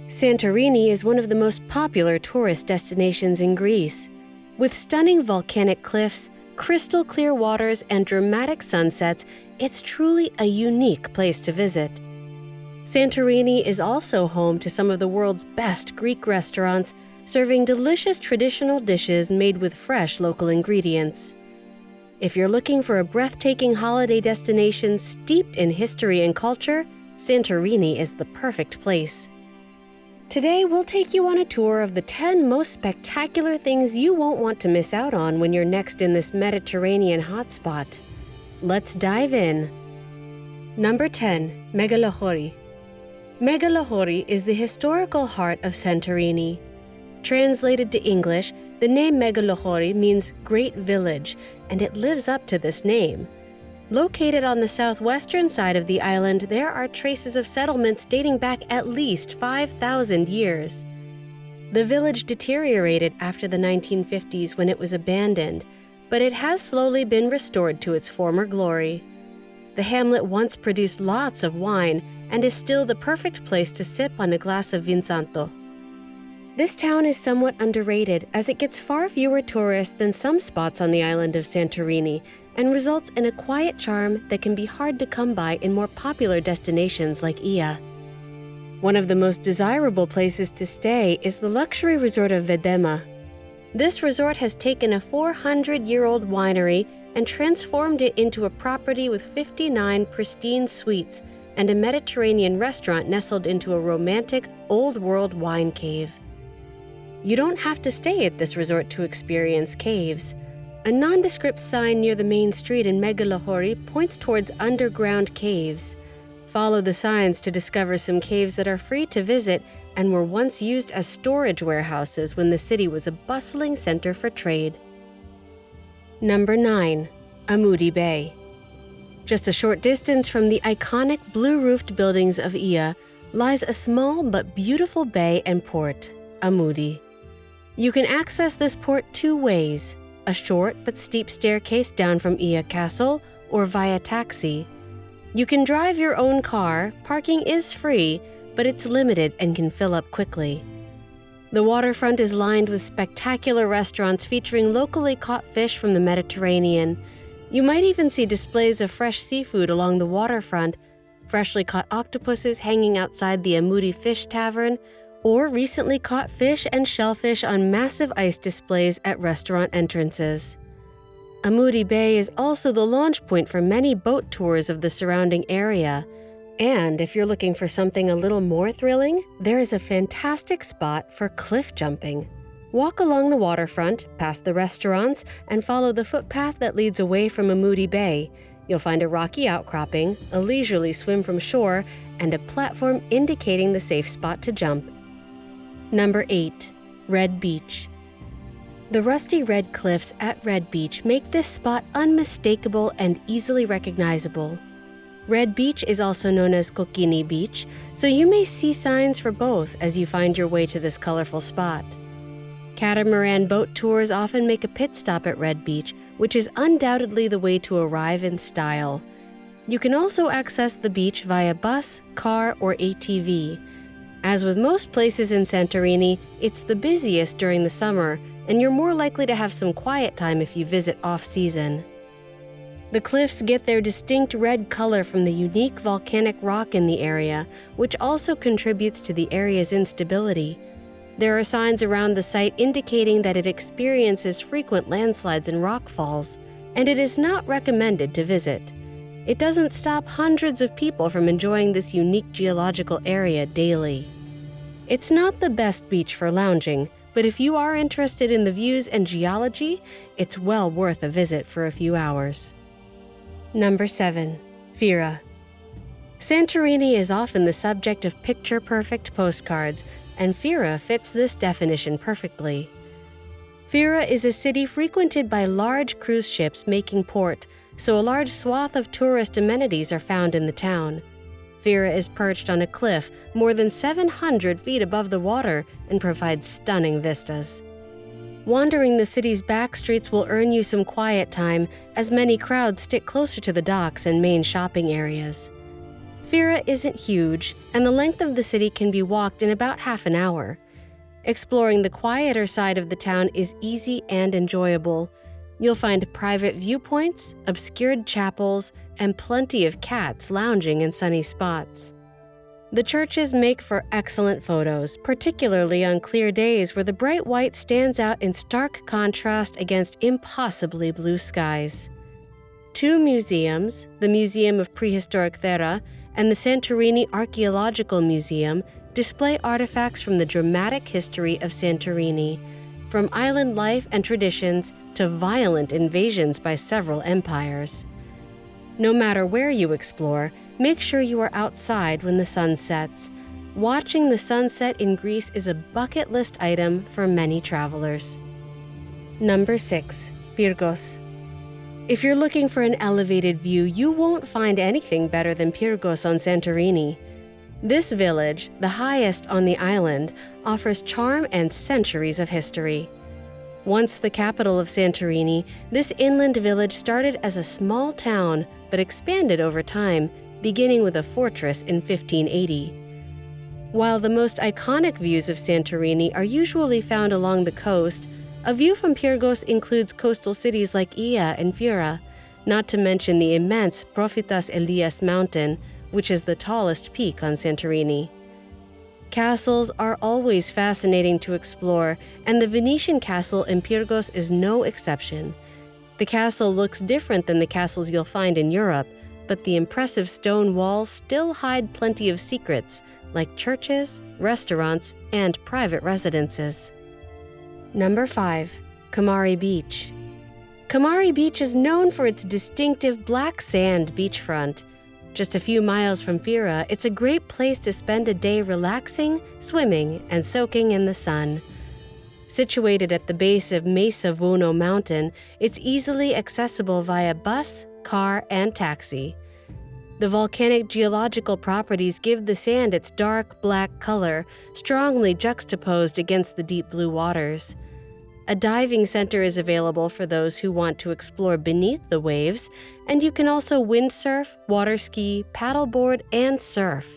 Santorini is one of the most popular tourist destinations in Greece. With stunning volcanic cliffs, crystal clear waters, and dramatic sunsets, it's truly a unique place to visit. Santorini is also home to some of the world's best Greek restaurants, serving delicious traditional dishes made with fresh local ingredients. If you're looking for a breathtaking holiday destination steeped in history and culture, Santorini is the perfect place. Today, we'll take you on a tour of the 10 most spectacular things you won't want to miss out on when you're next in this Mediterranean hotspot. Let's dive in. Number 10. Lahori. Lahori is the historical heart of Santorini. Translated to English, the name Lahori means Great Village, and it lives up to this name. Located on the southwestern side of the island, there are traces of settlements dating back at least 5,000 years. The village deteriorated after the 1950s when it was abandoned, but it has slowly been restored to its former glory. The hamlet once produced lots of wine and is still the perfect place to sip on a glass of vin santo. This town is somewhat underrated as it gets far fewer tourists than some spots on the island of Santorini and results in a quiet charm that can be hard to come by in more popular destinations like Ia. One of the most desirable places to stay is the luxury resort of Vedema. This resort has taken a 400-year-old winery and transformed it into a property with 59 pristine suites and a Mediterranean restaurant nestled into a romantic, old-world wine cave. You don't have to stay at this resort to experience caves. A nondescript sign near the main street in Lahori points towards underground caves. Follow the signs to discover some caves that are free to visit and were once used as storage warehouses when the city was a bustling center for trade. Number 9. Amouri Bay. Just a short distance from the iconic blue-roofed buildings of Ia lies a small but beautiful bay and port, Amouri. You can access this port two ways, a short but steep staircase down from Ia Castle or via taxi. You can drive your own car, parking is free, but it's limited and can fill up quickly. The waterfront is lined with spectacular restaurants featuring locally caught fish from the Mediterranean. You might even see displays of fresh seafood along the waterfront, freshly caught octopuses hanging outside the Amouri Fish Tavern, or recently caught fish and shellfish on massive ice displays at restaurant entrances. Amouri Bay is also the launch point for many boat tours of the surrounding area. And if you're looking for something a little more thrilling, there is a fantastic spot for cliff jumping. Walk along the waterfront, past the restaurants, and follow the footpath that leads away from Amouri Bay. You'll find a rocky outcropping, a leisurely swim from shore, and a platform indicating the safe spot to jump. Number 8. Red Beach. The rusty red cliffs at Red Beach make this spot unmistakable and easily recognizable. Red Beach is also known as Kokini Beach, so you may see signs for both as you find your way to this colorful spot. Catamaran boat tours often make a pit stop at Red Beach, which is undoubtedly the way to arrive in style. You can also access the beach via bus, car, or ATV. As with most places in Santorini, it's the busiest during the summer, and you're more likely to have some quiet time if you visit off-season. The cliffs get their distinct red color from the unique volcanic rock in the area, which also contributes to the area's instability. There are signs around the site indicating that it experiences frequent landslides and rockfalls, and it is not recommended to visit. It doesn't stop hundreds of people from enjoying this unique geological area daily. It's not the best beach for lounging, but if you are interested in the views and geology, it's well worth a visit for a few hours. Number 7. Fira. Santorini is often the subject of picture-perfect postcards, and Fira fits this definition perfectly. Fira is a city frequented by large cruise ships making port, so a large swath of tourist amenities are found in the town. Fira is perched on a cliff more than 700 feet above the water and provides stunning vistas. Wandering the city's back streets will earn you some quiet time, as many crowds stick closer to the docks and main shopping areas. Fira isn't huge, and the length of the city can be walked in about half an hour. Exploring the quieter side of the town is easy and enjoyable. You'll find private viewpoints, obscured chapels, and plenty of cats lounging in sunny spots. The churches make for excellent photos, particularly on clear days where the bright white stands out in stark contrast against impossibly blue skies. 2 museums, the Museum of Prehistoric Fira and the Santorini Archaeological Museum, display artifacts from the dramatic history of Santorini, from island life and traditions to violent invasions by several empires. No matter where you explore, make sure you are outside when the sun sets. Watching the sunset in Greece is a bucket list item for many travelers. Number 6. Pyrgos. If you're looking for an elevated view, you won't find anything better than Pyrgos on Santorini. This village, the highest on the island, offers charm and centuries of history. Once the capital of Santorini, this inland village started as a small town but expanded over time, beginning with a fortress in 1580. While the most iconic views of Santorini are usually found along the coast, a view from Pyrgos includes coastal cities like Ia and Fira, not to mention the immense Prophytas Elias mountain, which is the tallest peak on Santorini. Castles are always fascinating to explore, and the Venetian castle in Pyrgos is no exception. The castle looks different than the castles you'll find in Europe, but the impressive stone walls still hide plenty of secrets, like churches, restaurants, and private residences. Number 5. Kamari Beach. Kamari Beach is known for its distinctive black sand beachfront. Just a few miles from Fira, it's a great place to spend a day relaxing, swimming, and soaking in the sun. Situated at the base of Mesa Vuno Mountain, it's easily accessible via bus, car, and taxi. The volcanic geological properties give the sand its dark black color, strongly juxtaposed against the deep blue waters. A diving center is available for those who want to explore beneath the waves, and you can also windsurf, water ski, paddleboard, and surf.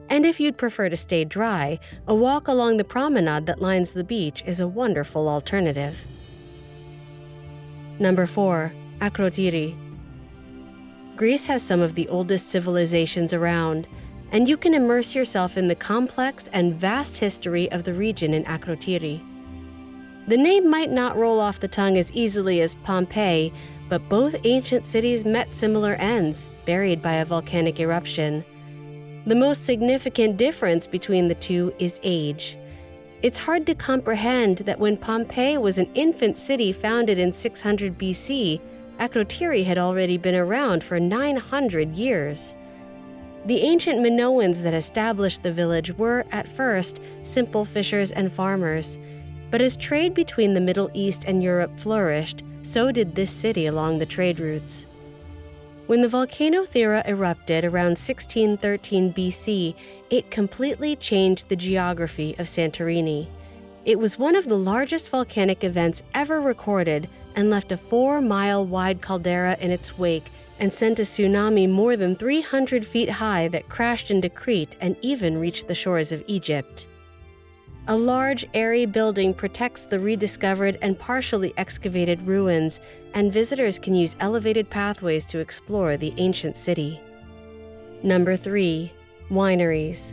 And if you'd prefer to stay dry, a walk along the promenade that lines the beach is a wonderful alternative. Number 4. Akrotiri. Greece has some of the oldest civilizations around, and you can immerse yourself in the complex and vast history of the region in Akrotiri. The name might not roll off the tongue as easily as Pompeii, but both ancient cities met similar ends, buried by a volcanic eruption. The most significant difference between the two is age. It's hard to comprehend that when Pompeii was an infant city founded in 600 BC, Akrotiri had already been around for 900 years. The ancient Minoans that established the village were, at first, simple fishers and farmers. But as trade between the Middle East and Europe flourished, so did this city along the trade routes. When the volcano Fira erupted around 1613 BC, it completely changed the geography of Santorini. It was one of the largest volcanic events ever recorded and left a 4-mile-wide caldera in its wake and sent a tsunami more than 300 feet high that crashed into Crete and even reached the shores of Egypt. A large, airy building protects the rediscovered and partially excavated ruins, and visitors can use elevated pathways to explore the ancient city. Number 3. Wineries.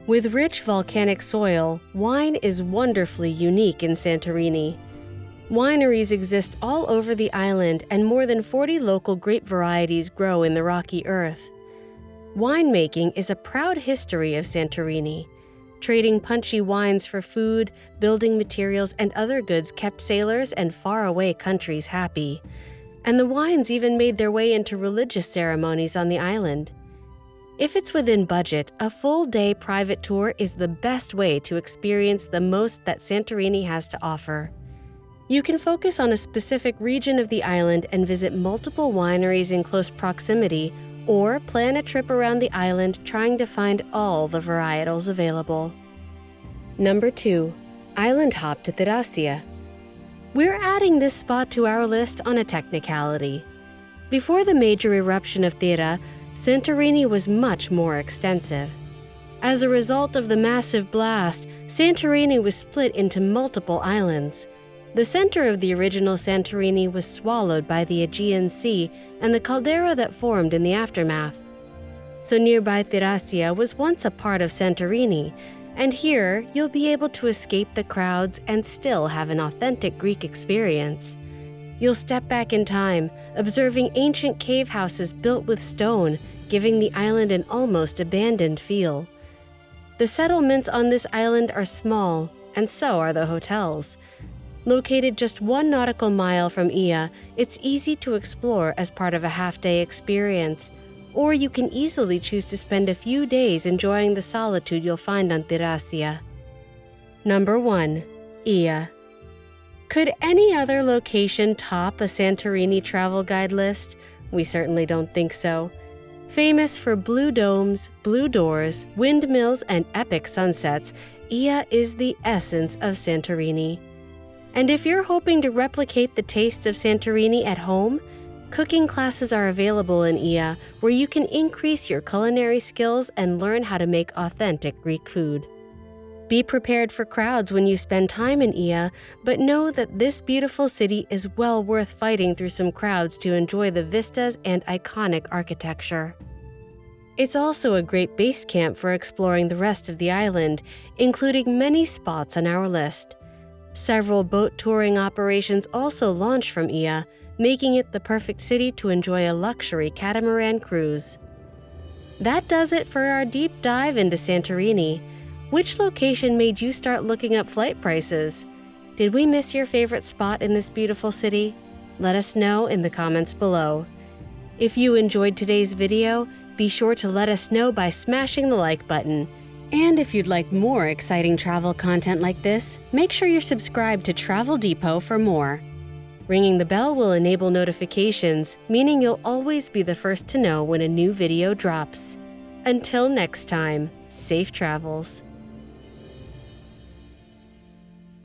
With rich volcanic soil, wine is wonderfully unique in Santorini. Wineries exist all over the island, and more than 40 local grape varieties grow in the rocky earth. Winemaking is a proud history of Santorini. Trading punchy wines for food, building materials, and other goods kept sailors and faraway countries happy. And the wines even made their way into religious ceremonies on the island. If it's within budget, a full-day private tour is the best way to experience the most that Santorini has to offer. You can focus on a specific region of the island and visit multiple wineries in close proximity, or plan a trip around the island trying to find all the varietals available. Number 2. Island hop to Thracia. We're adding this spot to our list on a technicality. Before the major eruption of Fira, Santorini was much more extensive. As a result of the massive blast, Santorini was split into multiple islands. The center of the original Santorini was swallowed by the Aegean Sea and the caldera that formed in the aftermath. So nearby Thracia was once a part of Santorini, and here you'll be able to escape the crowds and still have an authentic Greek experience. You'll step back in time, observing ancient cave houses built with stone, giving the island an almost abandoned feel. The settlements on this island are small, and so are the hotels. Located just 1 nautical mile from Ia, it's easy to explore as part of a half-day experience, or you can easily choose to spend a few days enjoying the solitude you'll find on Thracia. Number 1. Ia. Could any other location top a Santorini travel guide list? We certainly don't think so. Famous for blue domes, blue doors, windmills, and epic sunsets, Ia is the essence of Santorini. And if you're hoping to replicate the tastes of Santorini at home, cooking classes are available in Ia, where you can increase your culinary skills and learn how to make authentic Greek food. Be prepared for crowds when you spend time in Ia, but know that this beautiful city is well worth fighting through some crowds to enjoy the vistas and iconic architecture. It's also a great base camp for exploring the rest of the island, including many spots on our list. Several boat touring operations also launch from Ia, making it the perfect city to enjoy a luxury catamaran cruise. That does it for our deep dive into Santorini. Which location made you start looking up flight prices? Did we miss your favorite spot in this beautiful city? Let us know in the comments below. If you enjoyed today's video, be sure to let us know by smashing the like button. And if you'd like more exciting travel content like this, make sure you're subscribed to Travel Depot for more. Ringing the bell will enable notifications, meaning you'll always be the first to know when a new video drops. Until next time, safe travels.